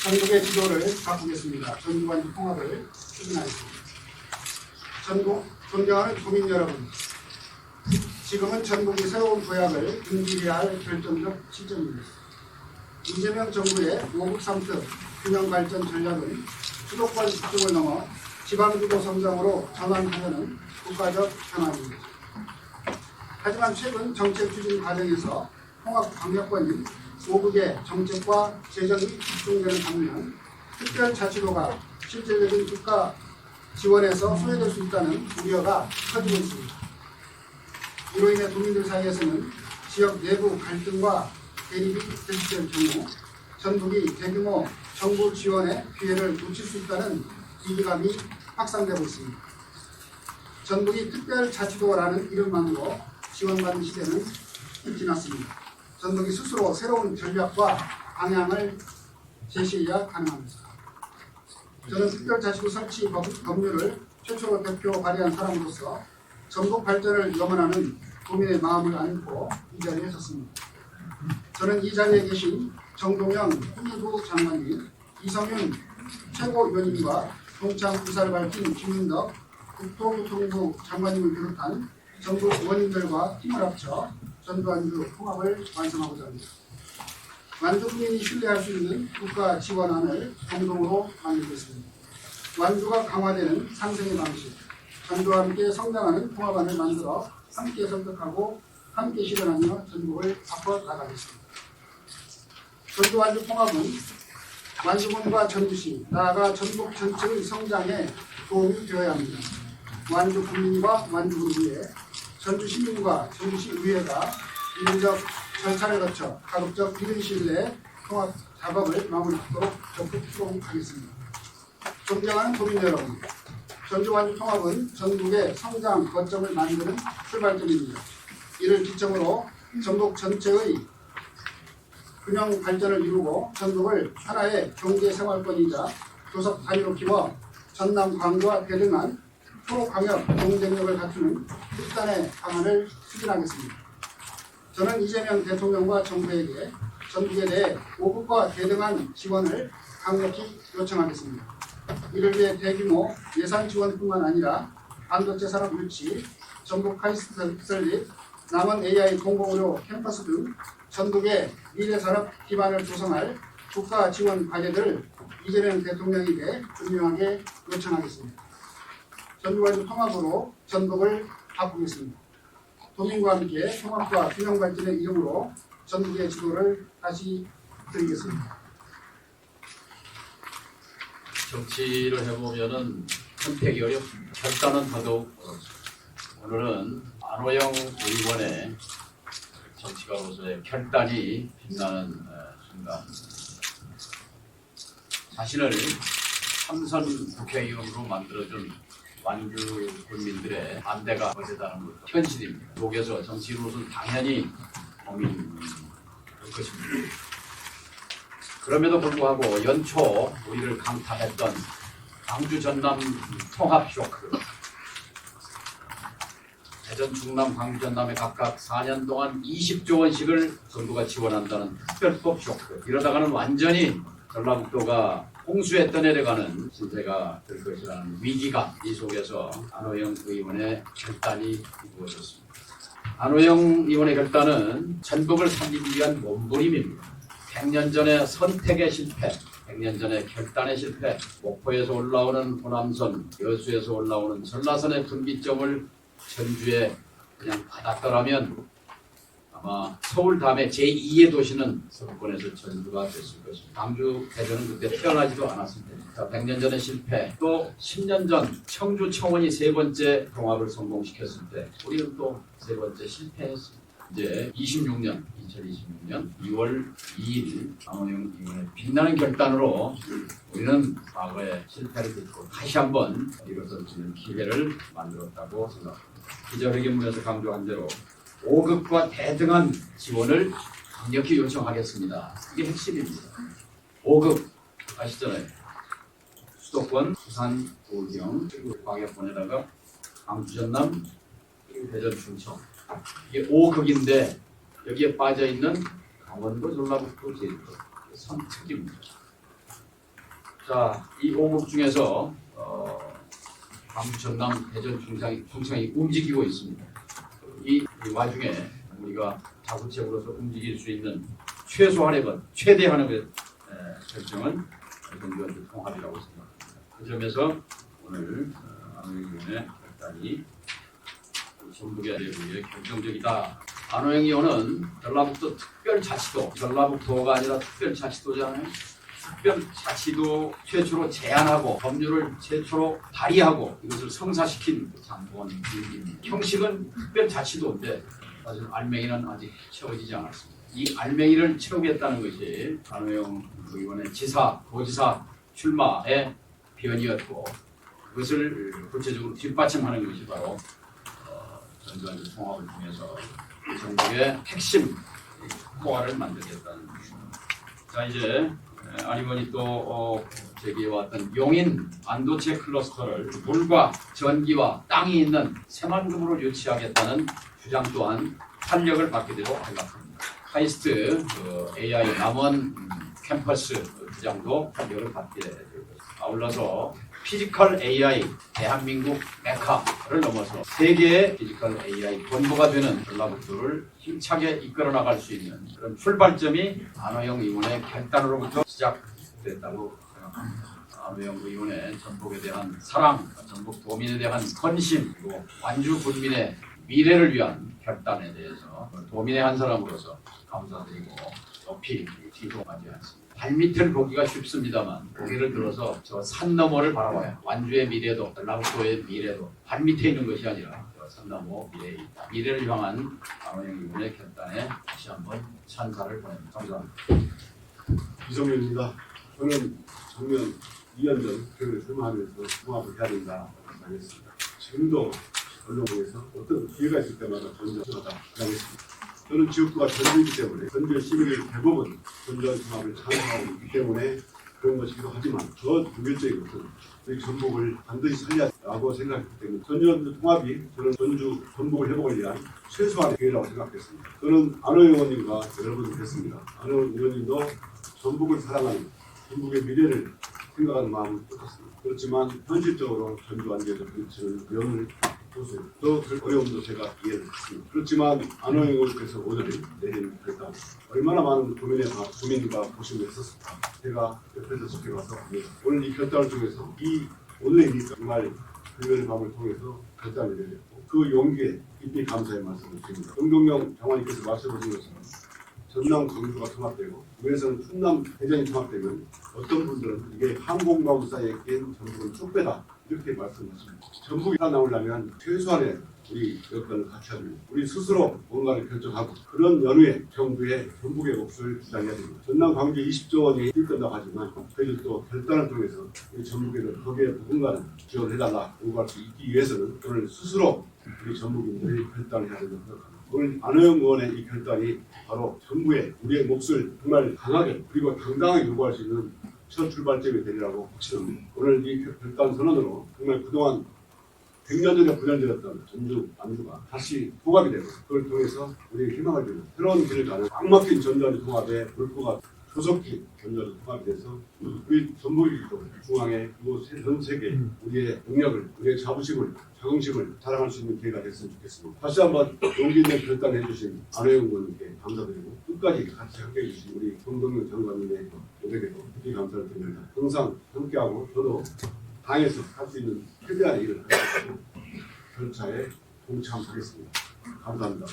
전국의 지도를 바꾸겠습니다. 전국완주 통합을 추진하겠습니다. 존경하는 국민 여러분, 지금은 전국이 새로운 도약을 준비해야 할 결정적 시점입니다. 이재명 정부의 5국 3특 균형 발전 전략은 수도권 집중을 넘어 지방주도 성장으로 전환하려는 국가적 전환입니다. 하지만 최근 정책 추진 과정에서 통합 강력권인 5국의 정책과 재정이 집중되는 반면 특별자치도가 실질적인 국가 지원에서 소외될 수 있다는 우려가 커지고 있습니다. 이로 인해 국민들 사이에서는 지역 내부 갈등과 대립이 계속될 경우 전국이 대규모 정부 지원의 기회를 놓칠 수 있다는 위기감이 확산되고 있습니다. 전국이 특별자치도라는 이름만으로 지원받는 시대는 지났습니다. 전국이 스스로 새로운 전략과 방향을 제시해야 가능합니다. 저는 특별자치도 설치 법률을 최초로 대표 발의한 사람으로서 전국 발전을 염원하는 국민의 마음을 안고 이 자리에 섰습니다. 저는 이 자리에 계신 정동영 통일부 장관님, 이성윤 최고위원님과 동창 의사를 밝힌 김윤덕 국토교통부 장관님을 비롯한 전국 의원님들과 힘을 합쳐 전두완주 통합을 완성하고자 합니다. 완주 국민이 신뢰할 수 있는 국가 지원안을 공동으로 만들겠습니다. 완주가 강화되는 상생의 방식, 전주와 함께 성장하는 통합안을 만들어 함께 설득하고 함께 실현하며 전국을 바꿔 나가겠습니다. 전주 완주 통합은 완주군과 전주시, 나아가 전국 전체의 성장에 도움이 되어야 합니다. 완주 국민과 완주군을 위해 전주 시민과 전주시 의회가 민주적 절차를 거쳐 가급적 이른 시일 내에 통합 작업을 마무리하도록 적극 추동하겠습니다. 존경하는 국민 여러분, 전주 완주 통합은 전국의 성장 거점을 만드는 출발점입니다. 이를 기점으로 전국 전체의 균형 발전을 이루고 전국을 하나의 경제 생활권이자 교섭 단위로 키워 전남, 광주와 대등한 초강력 경쟁력을 갖추는 특단의 방안을 추진하겠습니다. 저는 이재명 대통령과 정부에게 전국에 대해 5국과 대등한 지원을 강력히 요청하겠습니다. 이를 위해 대규모 예산 지원뿐만 아니라 반도체 산업 유치, 전국 하이스트 설립, 남원 AI 공공의료 캠퍼스 등 전국의 미래 산업 기반을 조성할 국가 지원 과제들을 이재명 대통령에게 분명하게 요청하겠습니다. 전주완주 통합으로 전국을 바꾸겠습니다. 도민과 함께 통합과 균형 발전의 이름으로 전국의 지도를 다시 드리겠습니다. 정치를 해보면은 선택이 어렵습니다. 결단은 더더욱 어렵습니다. 오늘은 안호영 의원의 정치가로서의 결단이 빛나는 순간, 자신을 삼선 국회의원으로 만들어준 완주 국민들의 반대가 거세다는 것도 현실입니다. 속에서 정치인으로서는 당연히 고민할 것입니다. 그럼에도 불구하고 연초 우리를 강타했던 광주 전남 통합 쇼크, 대전 충남 광주 전남에 각각 4년 동안 20조 원씩을 정부가 지원한다는 특별법 쇼크, 이러다가는 완전히 전라북도가 홍수에 떠내려가는 신세가 될 것이라는 위기감, 이 속에서 안호영 의원의 결단이 이루어졌습니다. 안호영 의원의 결단은 전국을 살리기 위한 몸부림입니다. 100년 전의 선택의 실패, 100년 전의 결단의 실패, 목포에서 올라오는 호남선, 여수에서 올라오는 전라선의 분기점을 전주에 그냥 받았더라면 아마 서울 다음에 제2의 도시는 서구권에서 전주가 됐을 것입니다. 광주, 대전은 그때 태어나지도 않았을 때입니다. 100년 전의 실패, 또 10년 전 청주, 청원이 세 번째 통합을 성공시켰을 때 우리는 또 세 번째 실패했습니다. 이제 2026년 2월 2일 안호영 의원의 빛나는 결단으로 우리는 과거의 실패를 딛고 다시 한번 일어서는 기회를 만들었다고 생각합니다. 기자회견문에서 강조한 대로 5급과 대등한 지원을 강력히 요청하겠습니다. 이게 핵심입니다. 5급 아시잖아요. 수도권, 부산, 도경, 그리고 광역권에다가 광주, 전남, 그리고 대전, 충청. 이게 5급인데 여기에 빠져있는 강원도, 전라북도, 제주도 3특입니다. 자, 이 오국 중에서 광주, 전남, 대전, 충청이 움직이고 있습니다. 이 와중에 우리가 자구책으로서 움직일 수 있는 최소한의 것, 최대한의 것 결정은 전두환 통합이라고 생각합니다. 그 점에서 오늘 안호영 의원의 결단이 전북의 내부에 결정적이다. 안호영 의원은 전라북도 특별자치도, 전라북도가 아니라 특별자치도잖아요. 특별자치도 최초로 제안하고 법률을 최초로 발의하고 이것을 성사시킨 장본인입니다. 형식은 특별자치도인데 사실 알맹이는 아직 채워지지 않았습니다. 이 알맹이를 채우겠다는 것이 안호영 의원의 지사, 도지사 출마의 변이었고 그것을 구체적으로 뒷받침하는 것이 바로 전두환 통합을 통해서 정부의 핵심 포화를 만들겠다는 것입니다. 자, 이제 안 의원이 또 제기해왔던 용인 반도체 클러스터를 물과 전기와 땅이 있는 새만금으로 유치하겠다는 주장 또한 탄력을 받게 되고 생각합니다. 카이스트 AI 남원 캠퍼스 주장도 탄력을 받게 될 것입니다. 아울러서 피지컬 AI 대한민국 메카를 넘어서 세계의 피지컬 AI 본부가 되는 전라북도를 힘차게 이끌어 나갈 수 있는 그런 출발점이 안호영 의원의 결단으로부터 시작됐다고 생각합니다. 안호영 의원의 전북에 대한 사랑, 전북 도민에 대한 헌신, 그리고 완주 군민의 미래를 위한 결단에 대해서 도민의 한 사람으로서 감사드리고 높이 기도하지 않습니다. 발밑을 보기가 쉽습니다만 고개를 들어서 저 산 너머를 바라봐야 완주의 미래도 전라북도의 미래도 발밑에 있는 것이 아니라 저 산 너머 미래에 있다. 미래를 향한 안호영 의원의 결단에 다시 한번 찬사를 보냅니다. 감사합니다. 이성윤입니다. 저는 작년 2년 전 교육을 출마하면서 통합을 해야 된다 말했습니다. 지금도 언론에서 어떤 기회가 있을 때마다 전전하다 하겠습니다. 저는 지역구가 전주이기 때문에 전주 시민들 대부분 전전 통합을 찬성하고 있기 때문에 그런 것이기도 하지만 더 본질적인 것은 우리 전북을 반드시 살려야라고 생각했기 때문에 전주 통합이 저는 전주 전북을 회복을 위한 최소한의 기회라고 생각했습니다. 저는 안호영 의원님과 여러 번 뵀습니다. 안호영 의원님도 전북을 사랑하는 전북의 미래를 생각하는 마음은 똑같습니다. 그렇지만 현실적으로 전주 완전히 부딪히는 어려움을 보세요. 그 어려움도 제가 이해를 했습니다. 그렇지만 안호영 의원께서 오늘 내린 결단 얼마나 많은 국민과 고심을 했었을까. 제가 옆에서 지켜봐서 오늘 이 결단을 통해서 오늘의 일이 정말 불변의 밤을 통해서 결단을 내렸고 그 용기에 깊이 감사의 말씀을 드립니다. 정동영 장관님께서 말씀하신 것처럼 전남 광주가 통합되고 위에서는 충남 대전이 통합되면 어떤 분들은 이게 항공마우사에 낀 전북은 쑥배다 이렇게 말씀하십니다. 전북이 살아나오려면 최소한의 우리 여건을 갖춰야 됩니다. 우리 스스로 뭔가를 결정하고 그런 연후에 정부의 전북의 몫을 주장해야 됩니다. 전남 광주 20조 원이 들뜬다고 하지만 그래도 또 결단을 통해서 우리 전북에는 거기에 누군가는 지원을 해달라 요구할 수 있기 위해서는 오늘 스스로 우리 전북인들이 결단을 해야 된다고 생각합니다. 오늘 안호영 의원의 이 결단이 바로 정부의 우리의 몫을 정말 강하게 그리고 당당하게 요구할 수 있는 첫 출발점이 되리라고 확신합니다. 오늘 이 결단 선언으로 정말 그동안 100년 전에 분열되었던 전주, 안주가 다시 통합이 되고 그걸 통해서 우리의 희망을 주는 새로운 길을 가는 꽉 막힌 전자주 통합의 물꼬가 조속히 전자주 통합이 돼서 우리 전북이도 중앙에 그리고 전 세계 우리의 능력을, 우리의 자부심을, 자긍심을 자랑할 수 있는 기회가 됐으면 좋겠습니다. 다시 한번 용기 있는 결단을 해주신 안호영 의원님께 감사드리고 끝까지 같이 함께해 주신 우리 정동영 장관님의 노력에도 깊이 감사를 드립니다. 항상 함께하고 저도 당에서 할 수 있는 최대한의 일을 하겠습니다. 절차에 동참하겠습니다. 감사합니다.